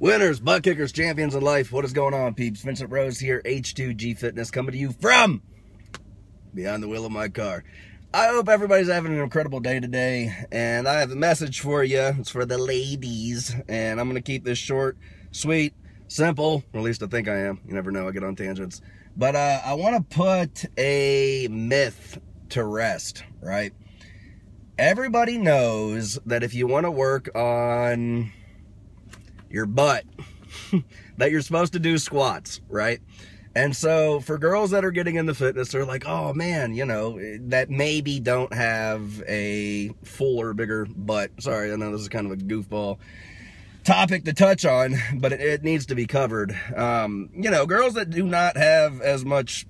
Winners, butt kickers, champions in life. What is going on, peeps? Vincent Rose here, H2G Fitness, coming to you from behind the wheel of my car. I hope everybody's having an incredible day today, and I have a message for you. It's for the ladies, and I'm going to keep this short, sweet, simple, or at least I think I am. You never know, I get on tangents. But I want to put a myth to rest, right? Everybody knows that if you want to work on your butt, that you're supposed to do squats, right? And so for girls that are getting into fitness, they're like, oh man, you know, that maybe don't have a fuller, bigger butt. Sorry, I know this is kind of a goofball topic to touch on, but it needs to be covered. You know, girls that do not have as much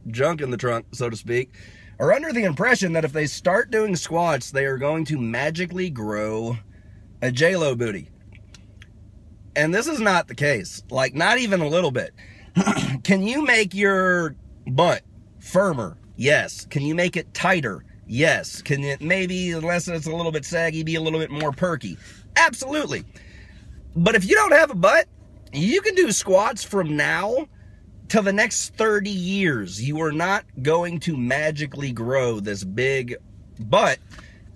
junk in the trunk, so to speak, are under the impression that if they start doing squats, they are going to magically grow a J-Lo booty. And this is not the case, like not even a little bit. Can you make your butt firmer? Yes. Can you make it tighter? Yes. Can it maybe, unless it's a little bit saggy, be a little bit more perky? Absolutely. But if you don't have a butt, you can do squats from now till the next 30 years. You are not going to magically grow this big butt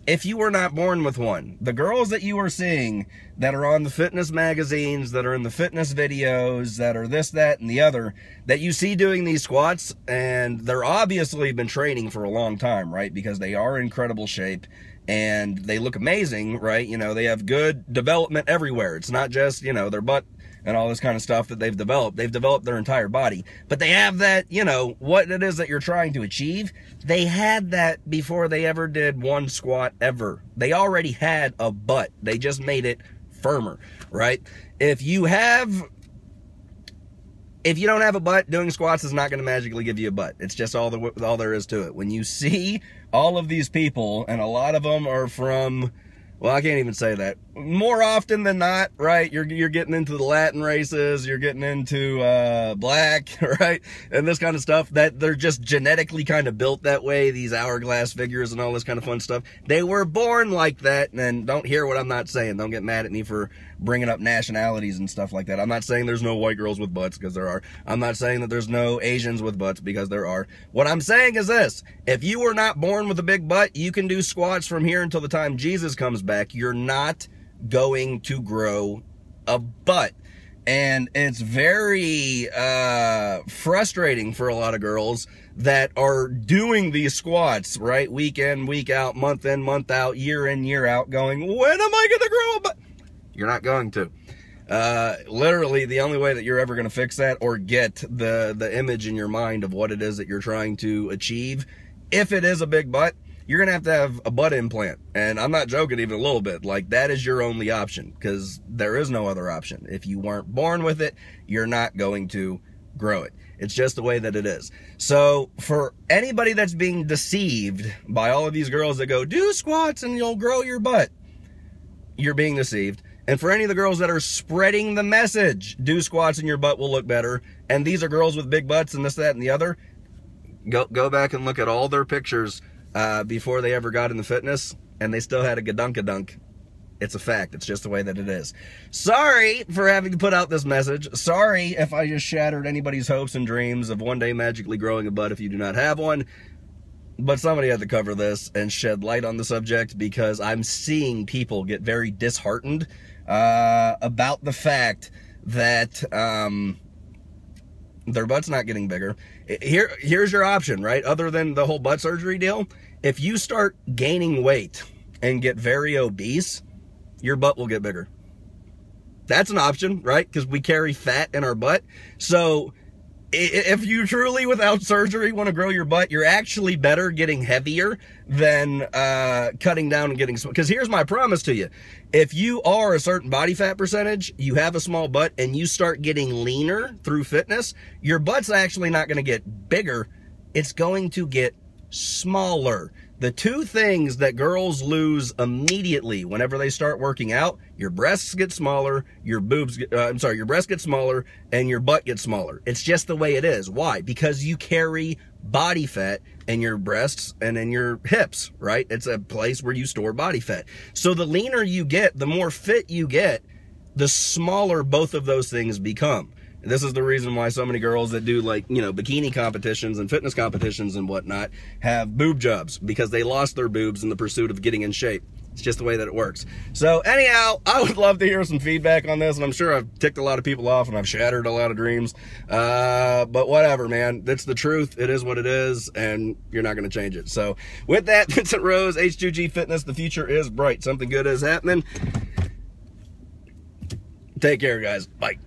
if you were not born with one. The girls that you are seeing that are on the fitness magazines, that are in the fitness videos, that are this, that, and the other, that you see doing these squats, and they're obviously been training for a long time, right? Because they are in incredible shape and they look amazing, right? You know, they have good development everywhere. It's not just, you know, their butt and all this kind of stuff that they've developed. They've developed their entire body. But they have that, you know, what it is that you're trying to achieve. They had that before they ever did one squat ever. They already had a butt. They just made it firmer, right? If you don't have a butt, doing squats is not going to magically give you a butt. It's just all there is to it. When you see all of these people, and a lot of them are from, well, I can't even say that. More often than not, right, you're getting into the Latin races, you're getting into black, right, and this kind of stuff, that they're just genetically kind of built that way, these hourglass figures and all this kind of fun stuff. They were born like that, and don't hear what I'm not saying. Don't get mad at me for bringing up nationalities and stuff like that. I'm not saying there's no white girls with butts, because there are. I'm not saying that there's no Asians with butts, because there are. What I'm saying is this: if you were not born with a big butt, you can do squats from here until the time Jesus comes back. You're not going to grow a butt. And it's very frustrating for a lot of girls that are doing these squats, right, week in, week out, month in, month out, year in, year out, going, when am I gonna grow a butt? You're not going to. Literally, the only way that you're ever going to fix that, or get the image in your mind of what it is that you're trying to achieve, if it is a big butt, you're going to have a butt implant. And I'm not joking even a little bit. Like, that is your only option, because there is no other option. If you weren't born with it, you're not going to grow it. It's just the way that it is. So for anybody that's being deceived by all of these girls that go, do squats and you'll grow your butt, you're being deceived. And for any of the girls that are spreading the message, do squats and your butt will look better, and these are girls with big butts and this, that, and the other, go back and look at all their pictures before they ever got into fitness, and they still had a gadunk-a-dunk. It's a fact. It's just the way that it is. Sorry for having to put out this message. Sorry if I just shattered anybody's hopes and dreams of one day magically growing a butt if you do not have one. But somebody had to cover this and shed light on the subject, because I'm seeing people get very disheartened about the fact that their butt's not getting bigger. Here's your option, right? Other than the whole butt surgery deal, if you start gaining weight and get very obese, your butt will get bigger. That's an option, right? Because we carry fat in our butt. So if you truly, without surgery, want to grow your butt, you're actually better getting heavier than cutting down and getting small. Because here's my promise to you. If you are a certain body fat percentage, you have a small butt, and you start getting leaner through fitness, your butt's actually not going to get bigger. It's going to get smaller. The two things that girls lose immediately whenever they start working out, your breasts get smaller, your breasts get smaller, and your butt gets smaller. It's just the way it is. Why? Because you carry body fat in your breasts and in your hips, right? It's a place where you store body fat. So the leaner you get, the more fit you get, the smaller both of those things become. This is the reason why so many girls that do, like, you know, bikini competitions and fitness competitions and whatnot have boob jobs, because they lost their boobs in the pursuit of getting in shape. It's just the way that it works. So anyhow, I would love to hear some feedback on this, and I'm sure I've ticked a lot of people off and I've shattered a lot of dreams. But whatever, man. That's the truth. It is what it is, and you're not going to change it. So with that, Vincent Rose, H2G Fitness, the future is bright. Something good is happening. Take care, guys. Bye.